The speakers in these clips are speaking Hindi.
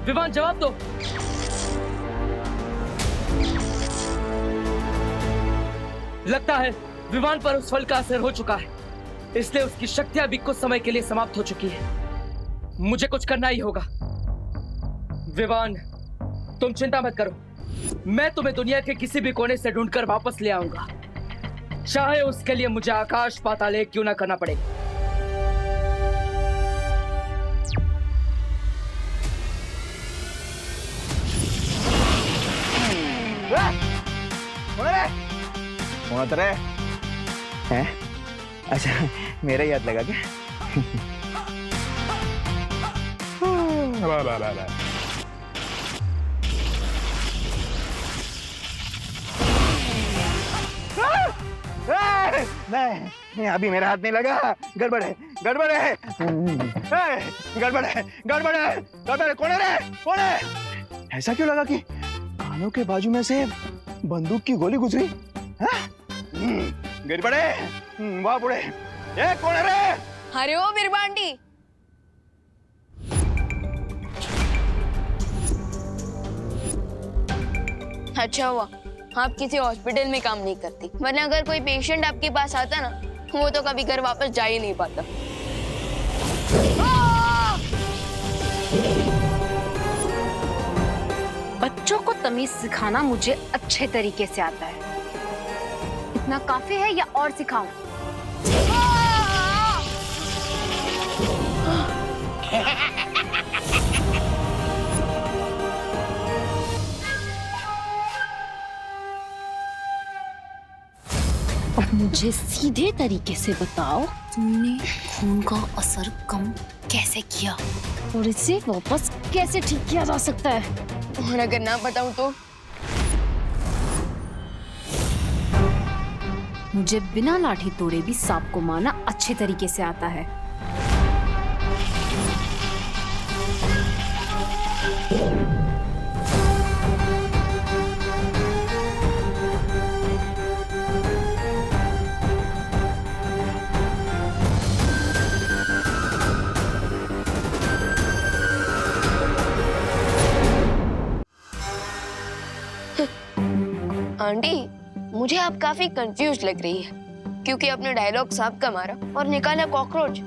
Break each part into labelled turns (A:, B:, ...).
A: विवान जवाब दो। लगता है विवान पर उस फल का असर हो चुका है, इसलिए उसकी शक्तियां भी कुछ समय के लिए समाप्त हो चुकी है। मुझे कुछ करना ही होगा। विवान, तुम चिंता मत करो, मैं तुम्हें दुनिया के किसी भी कोने से ढूंढकर वापस ले आऊंगा, चाहे उसके लिए मुझे आकाश पाताल एक क्यों ना करना पड़े।
B: कौन उतरे हैं? अच्छा, मेरा याद लगा क्या? नहीं, अभी मेरा हाथ नहीं लगा। गड़बड़ है, गड़बड़ है, गड़बड़ है, गड़बड़ है, गड़बड़ है। कौन है रे? कौन है? ऐसा क्यों लगा कि कानों के बाजू में से बंदूक की गोली गुजरी? गड़बड़ है। वाह बुढ़े, ये कौन है रे?
C: अरे ओ बिरबांडी, अच्छा हुआ आप किसी हॉस्पिटल में काम नहीं करती, वरना अगर कोई पेशेंट आपके पास आता ना, वो तो कभी घर वापस जा ही नहीं पाता।
D: बच्चों को तमीज सिखाना मुझे अच्छे तरीके से आता है। इतना काफी है या और सिखाऊं? अब मुझे सीधे तरीके से बताओ, तुमने खून का असर कम कैसे किया और इसे वापस कैसे ठीक किया जा सकता है?
C: और अगर ना बताऊं तो?
D: मुझे बिना लाठी तोड़े भी सांप को मारना अच्छे तरीके से आता है।
C: आंटी, मुझे आप काफी कंफ्यूज लग रही है, क्योंकि आपने डायलॉग सांप का मारा और निकाला कॉकरोच।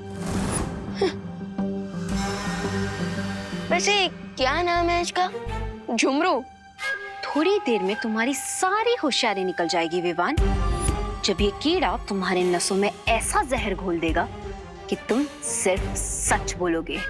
C: वैसे क्या नाम है इसका? झुमरू।
D: थोड़ी देर में तुम्हारी सारी होशियारी निकल जाएगी विवान, जब ये कीड़ा तुम्हारे नसों में ऐसा जहर घोल देगा कि तुम सिर्फ सच बोलोगे।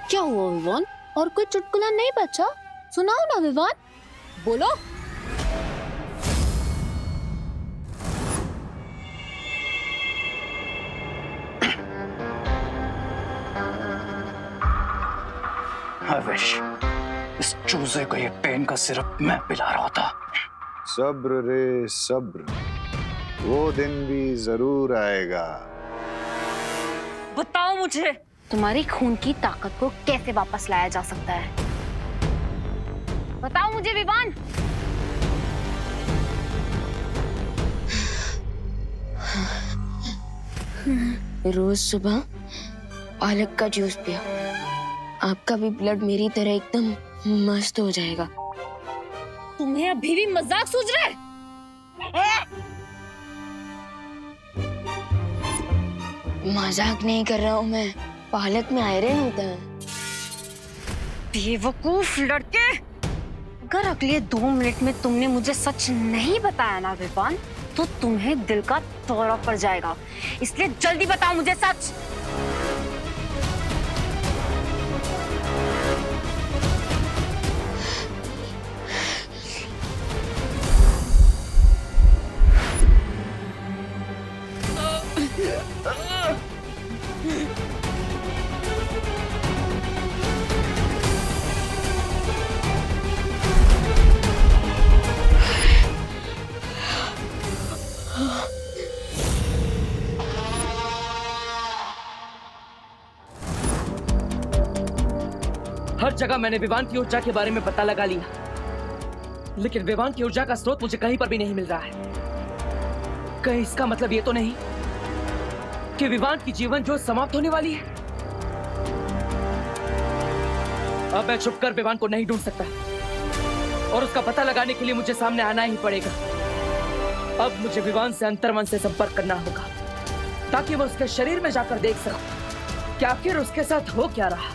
D: क्या हुआ विवान? और कोई चुटकुला नहीं बचा? सुनाओ ना विवान, बोलो।
B: I wish इस चूजे को ये पेन का सिरप मैं पिला रहा था।
E: सब्र रे सब्र, वो दिन भी जरूर आएगा।
D: बताओ मुझे, तुम्हारी खून की ताकत को कैसे वापस लाया जा सकता है? बताओ मुझे विवान।
C: रोज सुबह पालक का जूस पिया, आपका भी ब्लड मेरी तरह एकदम मस्त हो जाएगा।
D: तुम्हें अभी भी मजाक सूझ रहा है?
C: मजाक नहीं कर रहा हूँ मैं, पालक में आयरन होता है।
D: बेवकूफ लड़के, अगर अगले 2 मिनट में तुमने मुझे सच नहीं बताया ना विवान, तो तुम्हें दिल का दौरा पड़ जाएगा। इसलिए जल्दी बताओ मुझे सच।
A: हर जगह मैंने विवान की ऊर्जा के बारे में पता लगा लिया, लेकिन विवान की ऊर्जा का स्रोत मुझे कहीं पर भी नहीं मिल रहा है। कहीं इसका मतलब ये तो नहीं कि विवान की जीवन ज्योत समाप्त होने वाली है? अब मैं छुपकर विवान को नहीं ढूंढ सकता और उसका पता लगाने के लिए मुझे सामने आना ही पड़ेगा। अब मुझे विवान से अंतर्मन से संपर्क करना होगा ताकि मैं उसके शरीर में जाकर देख सकूं कि आखिर उसके साथ हो क्या रहा।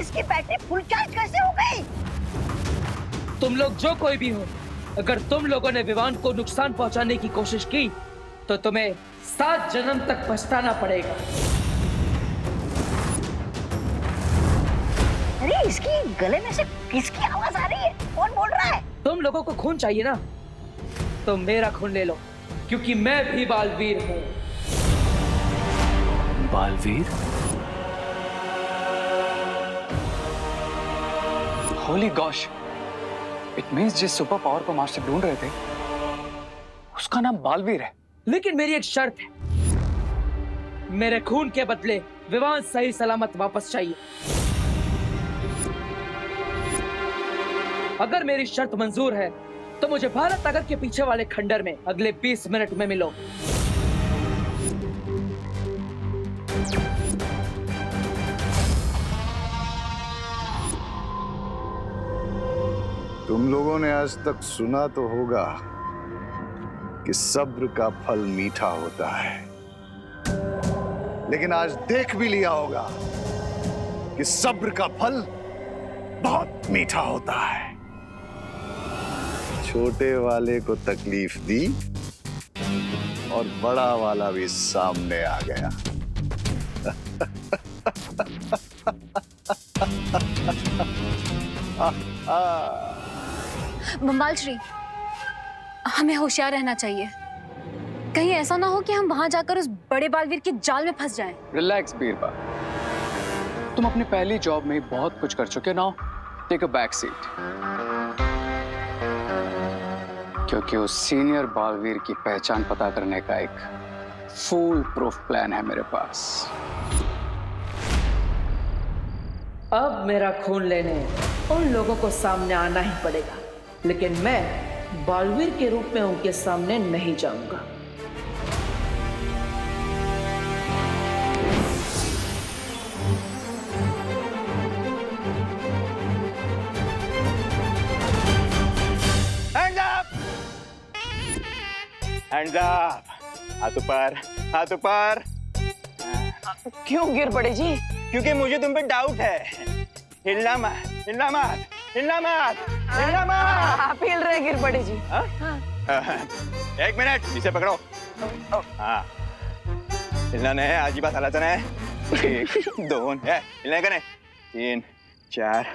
F: इसकी बैटरी फुल चार्ज कैसे हो गई?
A: तुम लोग जो कोई भी हो, अगर तुम लोगों ने विवान को नुकसान पहुंचाने की कोशिश की तो तुम्हें 7 जन्म तक पछताना पड़ेगा।
F: अरे इसकी गले में से किसकी आवाज आ रही है? कौन बोल रहा है?
A: तुम लोगों को खून चाहिए ना, तो मेरा खून ले लो, क्योंकि मैं भी बालवीर हूँ।
G: Baalveer? Holi gosh, it means जिस सुपर पावर को मास्टर ढूंढ रहे थे उसका नाम बालवीर है।
A: लेकिन मेरी एक शर्त है, मेरे खून के बदले विवान सही सलामत वापस चाहिए। अगर मेरी शर्त मंजूर है तो मुझे भारत नगर के पीछे वाले खंडर में अगले 20 मिनट में मिलो।
E: तुम लोगों ने आज तक सुना तो होगा कि सब्र का फल मीठा होता है, लेकिन आज देख भी लिया होगा कि सब्र का फल बहुत मीठा होता है। छोटे वाले को तकलीफ दी और बड़ा वाला भी सामने आ गया।
D: बम्बाल श्री, हमें होशियार रहना चाहिए। कहीं ऐसा ना हो कि हम वहां जाकर उस बड़े बालवीर के जाल में फंस जाएं।
G: रिलैक्स बीरबल, तुम अपनी पहली जॉब में बहुत कुछ कर चुके ना। टेक अ बैक सीट, क्योंकि उस सीनियर बालवीर की पहचान पता करने का एक फुल प्रूफ प्लान है मेरे पास।
A: अब मेरा खून लेने उन लोगों को सामने आना ही पड़ेगा, लेकिन मैं बालवीर के रूप में उनके सामने नहीं जाऊंगा।
B: Hands up! हाथ ऊपर, हाथ ऊपर।
H: क्यों गिर पड़े जी?
B: क्योंकि मुझे तुम पे डाउट है। हिलना मत, हिलना मत, हिलना मत, हिलना मत।
H: आप हिल रहे गिर पड़े जी।
B: हाँ? एक मिनट, इसे पकड़ो। हाँ, हिलना नहीं है, आज ही बात हालत है। 1 2 है, हिलने का नहीं। 3 4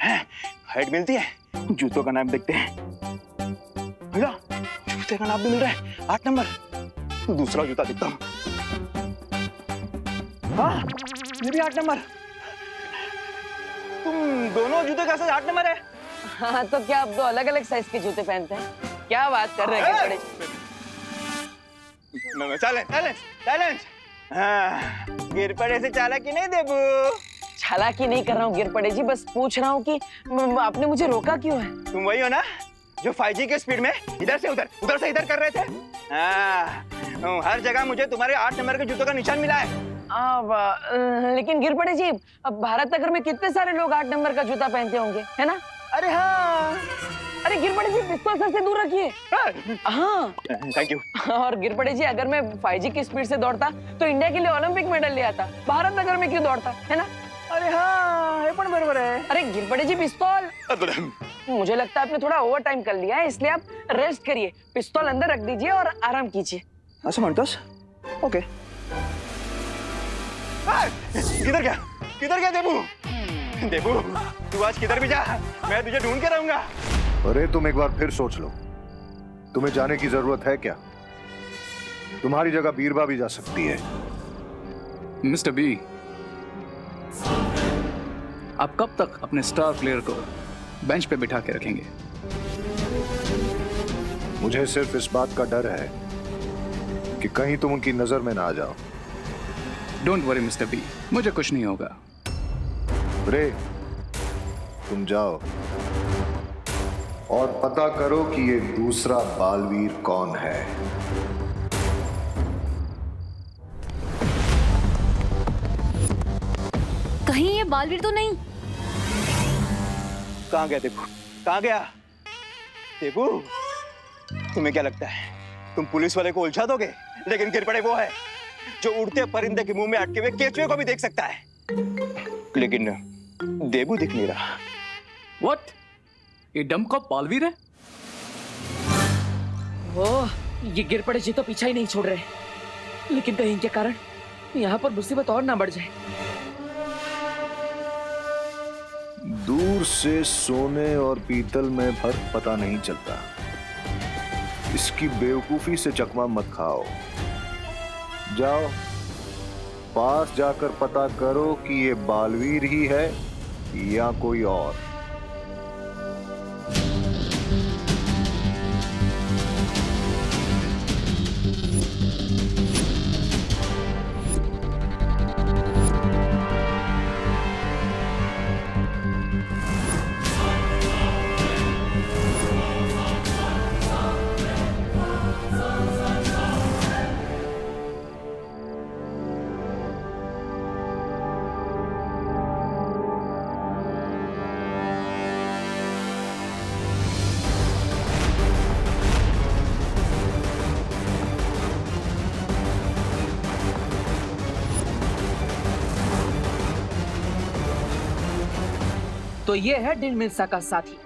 B: हाइट मिलती है। जूतों का नाम देखते हैं। भैया, जूते का नाम भी मिल रहा है। 8 नंबर। दूसरा जूता दिखता हूँ। हाँ, ये भी 8 नंबर। तुम दोनों जूते का साइज 8 नंबर है।
H: हाँ, तो क्या आप 2 अलग-अलग साइज के जूते पहनते हैं? क्या बात कर रहे हैं गिर पड़े?
B: साइलेंस। हाँ, गिर पड़े से चालाकी नहीं देबू।
H: चालाकी नहीं कर रहा हूँ गिर पड़े जी, बस पूछ रहा हूँ कि आपने मुझे रोका क्यों है?
B: तुम वही हो ना जो 5G के स्पीड में इधर से उधर से इधर कर रहे थे। हर जगह मुझे तुम्हारे 8 नंबर के जूतों का निशान मिला है।
H: लेकिन गिर पड़े जी, अब भारत नगर में कितने सारे लोग 8 नंबर का जूता पहनते होंगे, है ना?
B: अरे हाँ,
H: अरे गिर पड़े जी, पिस्तौल सर से दूर रखिए। हाँ,
B: थैंक यू।
H: और गिर पड़े जी, अगर मैं 5G की स्पीड से दौड़ता तो इंडिया के लिए ओलंपिक मेडल ले आता। भारत नगर में क्यों दौड़ता, है ना?
B: अरे हाँ, ये पण बरोबर है।
H: अरे गिर पड़े जी, पिस्तौल। मुझे लगता है आपने थोड़ा ओवर टाइम कर लिया है, इसलिए आप रेस्ट करिए, पिस्तौल अंदर रख दीजिए और आराम कीजिए।
B: असं म्हणतोस? ओके। किधर गया देबू? तू आज किधर भी जा, मैं तुझे ढूंढ के रहूंगा।
E: अरे तुम एक बार फिर सोच लो, तुम्हें जाने की जरूरत है क्या? तुम्हारी जगह बीरबा भी जा सकती है।
G: मिस्टर बी, आप कब तक अपने स्टार प्लेयर को बेंच पे बिठा के रखेंगे?
E: मुझे सिर्फ इस बात का डर है कि कहीं तुम उनकी नजर में ना आ जाओ।
G: डोंट वरी मिस्टर बी, मुझे कुछ नहीं होगा।
E: रे, तुम जाओ और पता करो कि ये दूसरा बालवीर कौन है।
D: कहीं ये बालवीर तो नहीं?
B: कहाँ गया देबू? कहाँ गया देबू? तुम्हें क्या लगता है तुम पुलिस वाले को उलझा दोगे? लेकिन गिर पड़े वो है जो उड़ते परिंदे के मुंह में अटके हुए केचुए को भी देख सकता है। लेकिन देबू दिख नहीं रहा।
G: What? ये डम का बालवीर है?
A: ये गिर पड़े जी तो पीछा ही नहीं छोड़ रहे, लेकिन कहीं के कारण यहाँ पर मुसीबत और ना बढ़ जाए।
E: दूर से सोने और पीतल में फर्क पता नहीं चलता। इसकी बेवकूफी से चकमा मत खाओ। जाओ, पास जाकर पता करो कि ये बालवीर ही है या कोई और।
A: तो ये है डिन मिन्सा का साथी,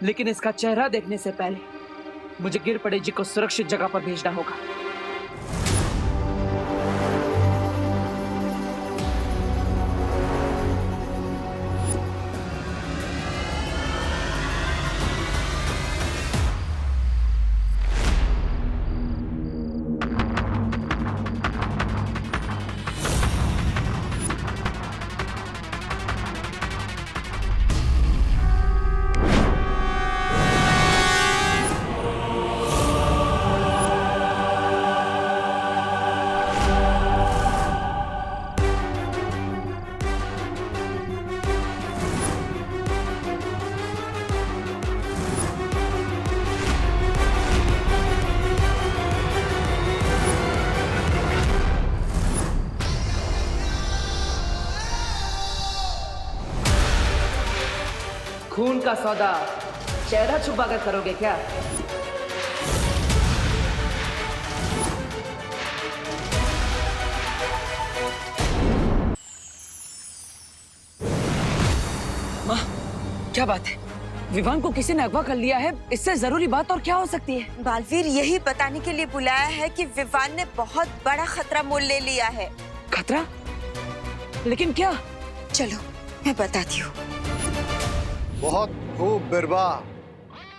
A: लेकिन इसका चेहरा देखने से पहले मुझे गिर पड़े जी को सुरक्षित जगह पर भेजना होगा। खून का सौदा चेहरा छुपा कर करोगे क्या?
H: माँ, क्या बात है? विवान को किसी ने अगवा कर लिया है, इससे जरूरी बात और क्या हो सकती है?
I: बालवीर यही बताने के लिए बुलाया है कि विवान ने बहुत बड़ा खतरा मोल ले लिया है।
H: खतरा? लेकिन क्या?
I: चलो मैं बताती हूँ।
E: बहुत खूब बिरबा,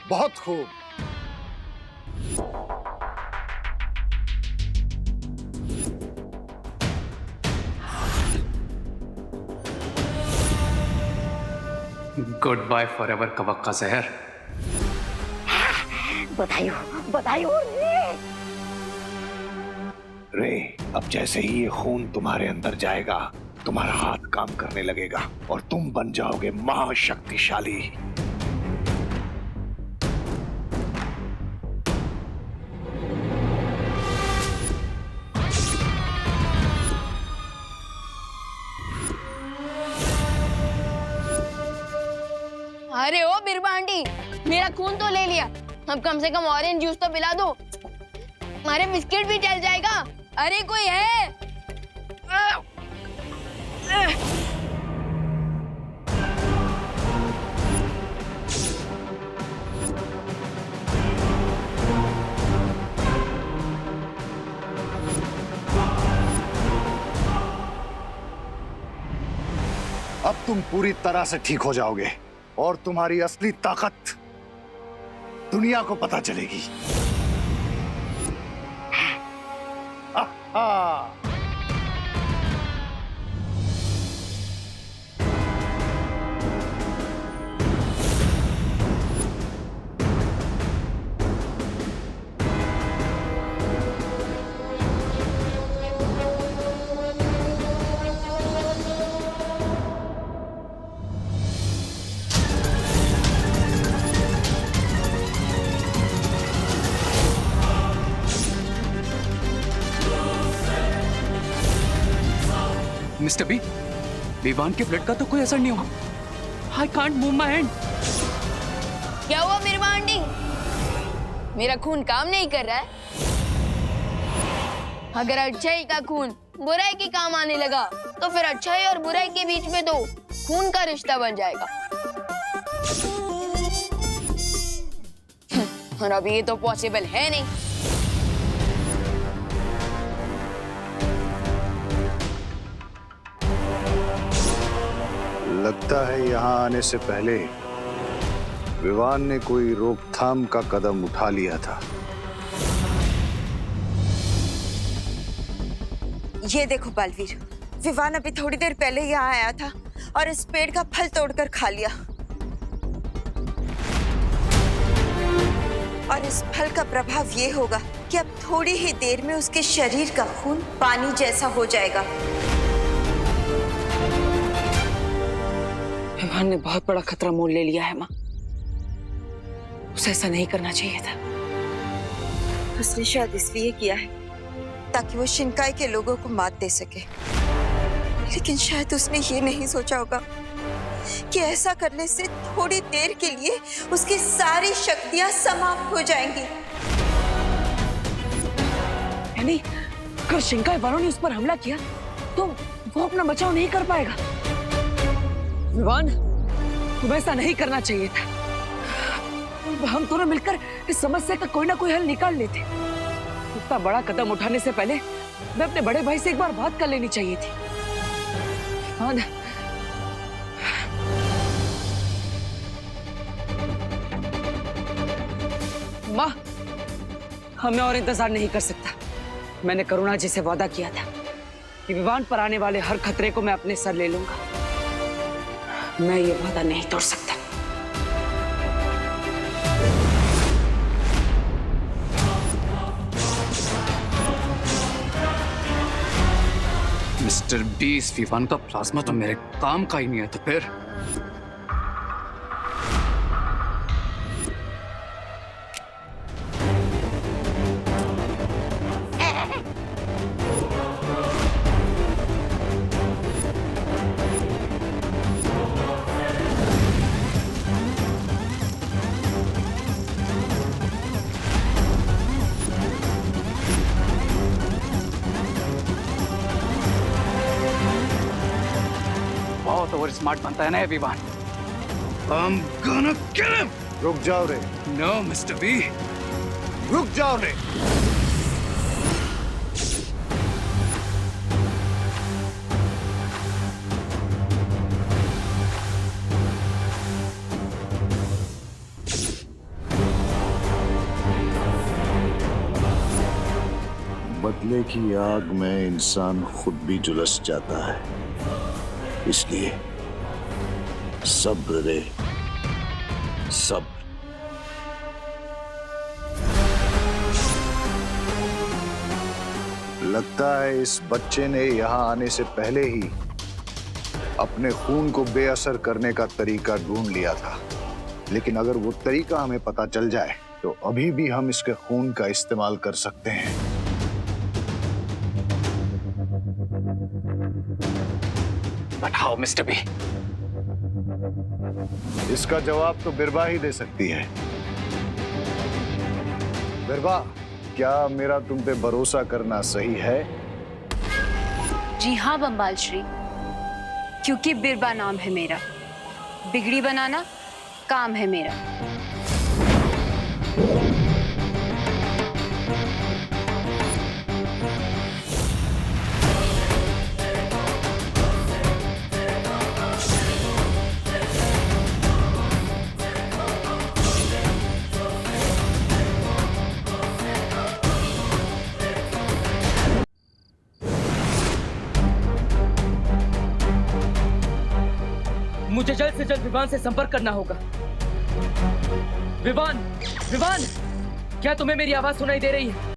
E: बहुत खूब।
G: गुड बाय फॉर एवर कवक का जहर।
F: बधाई हो
E: रे, अब जैसे ही ये खून तुम्हारे अंदर जाएगा, तुम्हारा हाथ काम करने लगेगा और तुम बन जाओगे महाशक्तिशाली।
C: अरे ओ बिरबा आंटी, मेरा खून तो ले लिया, अब कम से कम ऑरेंज जूस तो पिला दो, हमारे बिस्किट भी जल जाएगा। अरे कोई है?
E: अब तुम पूरी तरह से ठीक हो जाओगे और तुम्हारी असली ताकत दुनिया को पता चलेगी। आहा।
G: मिस्टर बी, विवान के ब्लड का तो कोई असर नहीं हुआ। I can't move my hand.
C: क्या हुआ बिरबा आंटी? मेरा खून काम नहीं कर रहा है? अगर अच्छाई का खून बुराई के काम आने लगा तो फिर अच्छाई और बुराई के बीच में तो खून का रिश्ता बन जाएगा। और अभी ये तो पॉसिबल है नहीं।
E: लगता है यहाँ आने से पहले विवान ने कोई रोकथाम का कदम उठा लिया था।
I: ये देखो बालवीर, विवान अभी थोड़ी देर पहले यहाँ आया था और इस पेड़ का फल तोड़कर खा लिया। और इस फल का प्रभाव ये होगा कि अब थोड़ी ही देर में उसके शरीर का खून पानी जैसा हो जाएगा।
H: विवान ने बहुत बड़ा खतरा मोल ले लिया है माँ, उसे ऐसा नहीं करना चाहिए था।
I: उसने शायद इसलिए किया है ताकि वो शिनकाई के लोगों को मात दे सके, लेकिन शायद उसने ये नहीं सोचा होगा कि ऐसा करने से थोड़ी देर के लिए उसकी सारी शक्तियां समाप्त हो जाएंगी।
H: यानी अगर शिनकाई वालों ने उस पर हमला किया तो वो अपना बचाव नहीं कर पाएगा। विवान, तुम्हें ऐसा नहीं करना चाहिए था। हम दोनों मिलकर इस समस्या का कोई ना कोई हल निकाल लेते। इतना बड़ा कदम उठाने से पहले मैं अपने बड़े भाई से एक बार बात कर लेनी चाहिए थी। विवान, माँ, हमें और इंतजार नहीं कर सकता। मैंने करुणा जी से वादा किया था कि विवान पर आने वाले हर खतरे को मैं अपने सर ले लूंगा। मैं ये वादा नहीं तोड़ सकता।
G: मिस्टर बी, इस विवान का प्लाज्मा तो मेरे काम का ही नहीं है, तो फिर बहुत ओवर स्मार्ट बनता है ना ये Vivaan.
E: I'm gonna kill him! रुक जाओ रे,
G: नो मिस्टर बी।
E: रुक जाओ रे। बदले की आग में इंसान खुद भी झुलस जाता है, इसलिए सब्र रे, सब्र। लगता है इस बच्चे ने यहाँ आने से पहले ही अपने खून को बेअसर करने का तरीका ढूंढ लिया था, लेकिन अगर वो तरीका हमें पता चल जाए तो अभी भी हम इसके खून का इस्तेमाल कर सकते हैं।
G: But how, Mr. B?
E: इसका जवाब तो बिरबा ही दे सकती है। बिरबा, क्या मेरा तुम पे भरोसा करना सही है?
D: जी हाँ बम्बाल श्री, क्योंकि बिरबा नाम है मेरा, बिगड़ी बनाना काम है मेरा।
A: मुझे जल्द से जल्द विवान से संपर्क करना होगा। विवान, विवान, क्या तुम्हें मेरी आवाज सुनाई दे रही है?